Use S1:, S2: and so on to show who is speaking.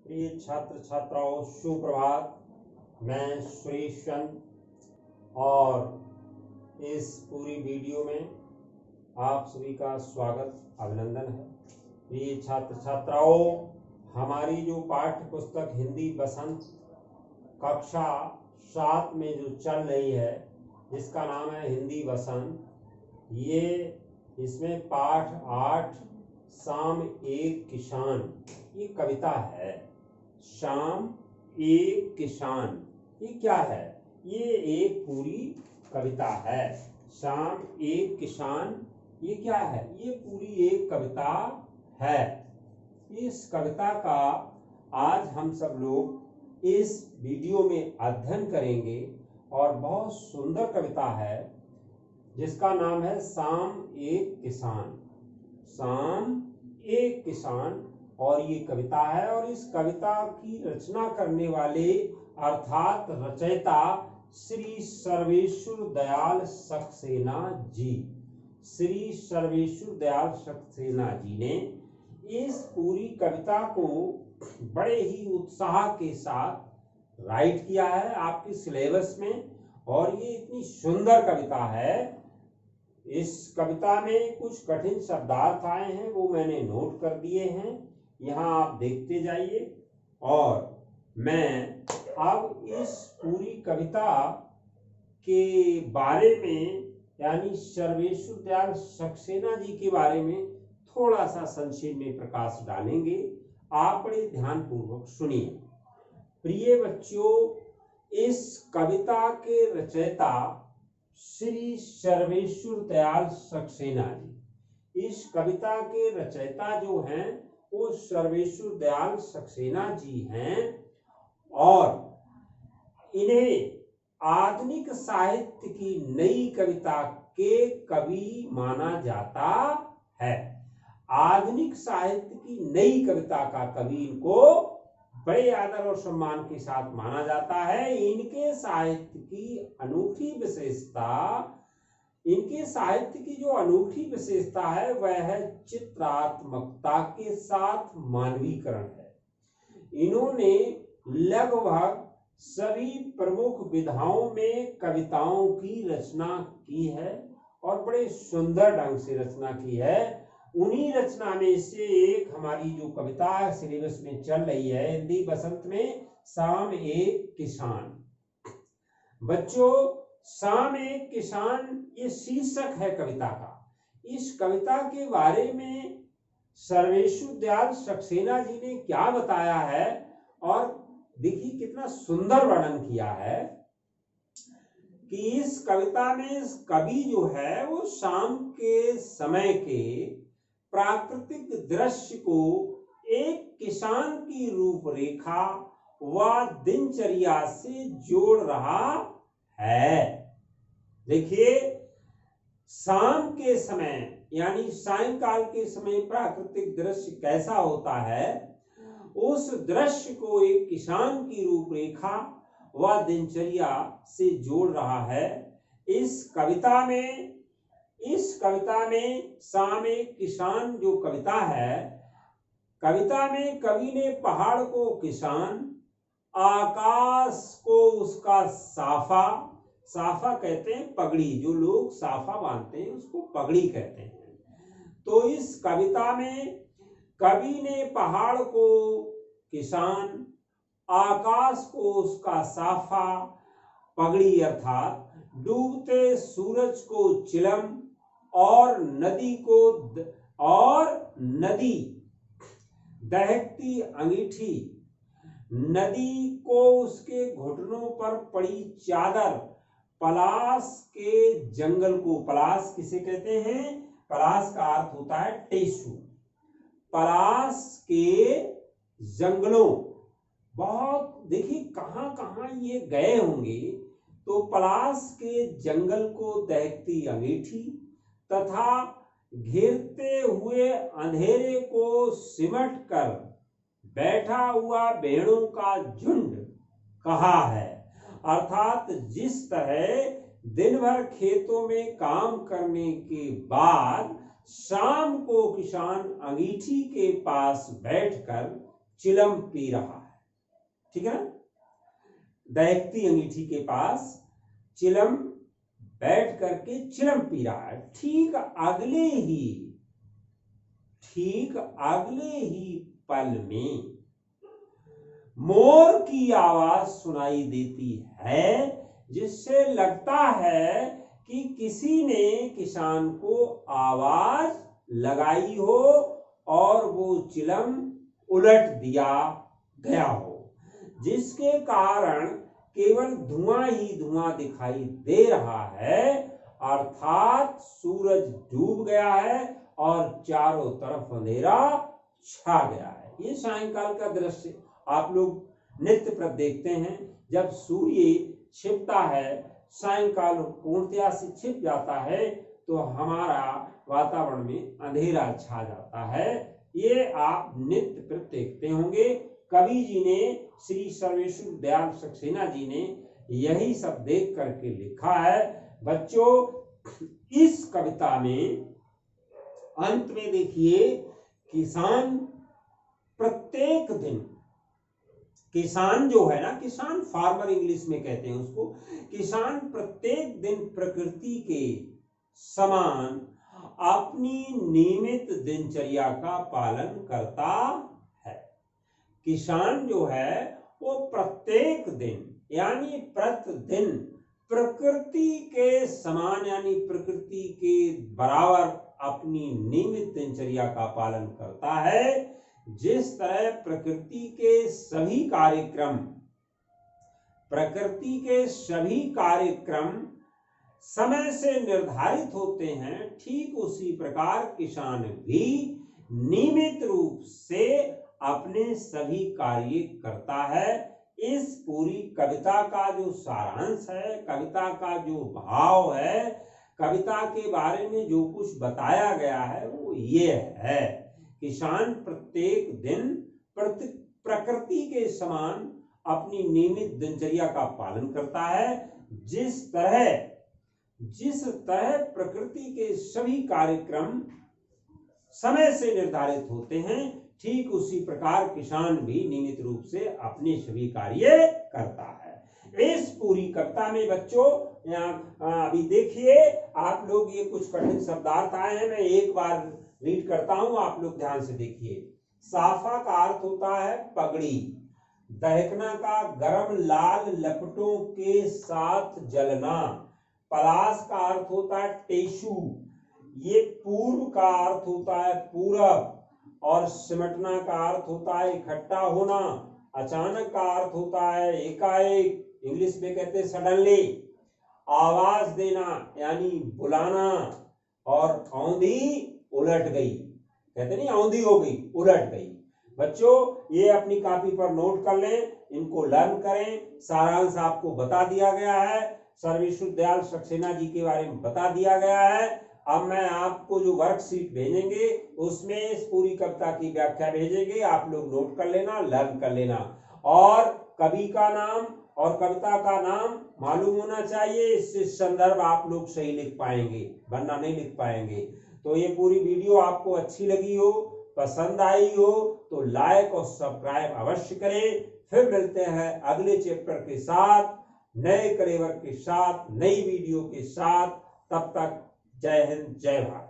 S1: प्रिय छात्र छात्राओं, सुप्रभात। मैं सुरेश चंद और इस पूरी वीडियो में आप सभी का स्वागत अभिनंदन है। प्रिय छात्र छात्राओं, हमारी जो पाठ्य पुस्तक हिंदी बसंत कक्षा 7 में जो चल रही है, जिसका नाम है हिंदी बसंत, ये इसमें पाठ 8 शाम एक किसान, ये कविता है। शाम एक किसान, ये क्या है? ये एक पूरी कविता है। शाम एक किसान, ये क्या है? ये पूरी एक कविता है। इस कविता का आज हम सब लोग इस वीडियो में अध्ययन करेंगे और बहुत सुंदर कविता है जिसका नाम है शाम एक किसान। शाम एक किसान, और ये कविता है। और इस कविता की रचना करने वाले अर्थात रचयिता श्री सर्वेश्वर दयाल सक्सेना जी। श्री सर्वेश्वर दयाल सक्सेना जी ने इस पूरी कविता को बड़े ही उत्साह के साथ राइट किया है आपके सिलेबस में, और ये इतनी सुंदर कविता है। इस कविता में कुछ कठिन शब्दार्थ आए हैं, वो मैंने नोट कर दिए हैं, यहाँ आप देखते जाइए। और मैं अब इस पूरी कविता के बारे में, यानी सर्वेश्वर दयाल सक्सेना जी के बारे में थोड़ा सा संक्षेप में प्रकाश डालेंगे। आप बड़े ध्यानपूर्वक सुनिए। प्रिय बच्चों, इस कविता के रचयिता श्री सर्वेश्वर दयाल सक्सेना जी, इस कविता के रचयिता जो हैं वो सर्वेश्वर दयाल सक्सेना जी हैं, और इन्हें आधुनिक साहित्य की नई कविता के कवि माना जाता है। आधुनिक साहित्य की नई कविता का कवि इनको बड़े आदर और सम्मान के साथ माना जाता है। इनके साहित्य की अनूठी विशेषता, इनके साहित्य की जो अनूठी विशेषता है वह है चित्रात्मकता के साथ मानवीकरण है। इन्होंने लगभग सभी प्रमुख विधाओं में कविताओं की रचना की है और बड़े सुंदर ढंग से रचना की है। उन्हीं रचना में से एक हमारी जो कविता सिलेबस में चल रही है हिंदी बसंत में, शाम एक किसान। बच्चों, शाम एक किसान ये शीर्षक है कविता का। इस कविता के बारे में सर्वेश्वर दयाल सक्सेना जी ने क्या बताया है, और देखिए कितना सुंदर वर्णन किया है कि इस कविता में कवि जो है वो शाम के समय के प्राकृतिक दृश्य को एक किसान की रूपरेखा व दिनचर्या से जोड़ रहा है। देखिए, शाम के समय यानी सायंकाल के समय प्राकृतिक दृश्य कैसा होता है, उस दृश्य को एक किसान की रूपरेखा व दिनचर्या से जोड़ रहा है। इस कविता में शाम एक किसान जो कविता है, कविता में कवि ने पहाड़ को किसान, आकाश को उसका साफा, साफा कहते हैं पगड़ी, जो लोग साफा बांधते हैं उसको पगड़ी कहते हैं। तो इस कविता में कवि ने पहाड़ को किसान, आकाश को उसका साफा पगड़ी अर्थात डूबते सूरज को चिलम, और नदी दहकती अंगीठी, नदी को उसके घुटनों पर पड़ी चादर, पलाश के जंगल को, पलाश किसे कहते हैं? पलाश का अर्थ होता है टेसू। पलाश के जंगलों, बहुत देखिए कहां कहां ये गए होंगे, तो पलाश के जंगल को दहकती अंगीठी तथा घेरते हुए अंधेरे को सिमट कर बैठा हुआ भेड़ों का झुंड कहा है। अर्थात जिस तरह दिन भर खेतों में काम करने के बाद शाम को किसान अंगीठी के पास बैठकर चिलम पी रहा है। ठीक है ना, दहकती अंगीठी के पास चिलम बैठ करके चिलम पी रहा है। ठीक अगले ही पल में मोर की आवाज सुनाई देती है, जिससे लगता है कि किसी ने किसान को आवाज लगाई हो और वो चिलम उलट दिया गया हो, जिसके कारण केवल धुआं ही धुआं दिखाई दे रहा है, अर्थात सूरज डूब गया है और चारों तरफ अंधेरा छा गया है। ये सायंकाल का दृश्य आप लोग नित्य प्रत देखते हैं। जब सूर्य छिपता है, सायंकाल पूर्णतया से छिप जाता है, तो हमारा वातावरण में अंधेरा छा जाता है। ये आप नित्य प्रत देखते होंगे। कवि जी ने, श्री सर्वेश्वर दयाल सक्सेना जी ने यही सब देख करके लिखा है। बच्चों, इस कविता में अंत में देखिए, किसान प्रत्येक दिन, किसान जो है ना, किसान फार्मर इंग्लिश में कहते हैं उसको, किसान प्रत्येक दिन प्रकृति के समान अपनी नियमित दिनचर्या का पालन करता है। किसान जो है वो प्रत्येक दिन यानी प्रतिदिन प्रकृति के समान यानी प्रकृति के बराबर अपनी नियमित दिनचर्या का पालन करता है। जिस तरह प्रकृति के सभी कार्यक्रम समय से निर्धारित होते हैं, ठीक उसी प्रकार किसान भी नियमित रूप से अपने सभी कार्य करता है। इस पूरी कविता का जो सारांश है, कविता का जो भाव है, कविता के बारे में जो कुछ बताया गया है वो ये है, किसान प्रत्येक दिन प्रकृति के समान अपनी नियमित दिनचर्या का पालन करता है। जिस तरह प्रकृति के सभी कार्यक्रम समय से निर्धारित होते हैं, ठीक उसी प्रकार किसान भी नियमित रूप से अपने सभी कार्य करता है। इस पूरी कविता में बच्चों, यहाँ अभी देखिए आप लोग, ये कुछ कठिन शब्दार्थ आए हैं, मैं एक बार रीड करता हूं, आप लोग ध्यान से देखिए। साफा का अर्थ होता है पगड़ी, दहकना का गरम लाल लपटों के साथ जलना, पलाश का अर्थ होता है टेशु, ये पूर्व का अर्थ होता है पूरब, और सिमटना का अर्थ होता है इकट्ठा होना, अचानक का अर्थ होता है एकाएक, इंग्लिश में कहते हैं सडनली, आवाज देना यानी बुलाना, और औंधी उलट गई, कहते नहीं औंधी हो गई, उलट गई। बच्चों, ये अपनी कॉपी पर नोट कर लें, इनको लर्न करें। सारांश आपको बता दिया गया है, सर्वेश्वर दयाल सक्सेना जी के बारे में बता दिया गया है। अब मैं आपको जो वर्कशीट भेजेंगे उसमें इस पूरी कविता की व्याख्या भेजेंगे, आप लोग नोट कर लेना, लर्न कर लेना, और कवि का नाम और कविता का नाम मालूम होना चाहिए, इससे संदर्भ आप लोग सही लिख पाएंगे, वरना नहीं लिख पाएंगे। तो ये पूरी वीडियो आपको अच्छी लगी हो, पसंद आई हो तो लाइक और सब्सक्राइब अवश्य करें। फिर मिलते हैं अगले चैप्टर के साथ, नए कलेवर के साथ, नई वीडियो के साथ। तब तक जय हिंद, जय भारत।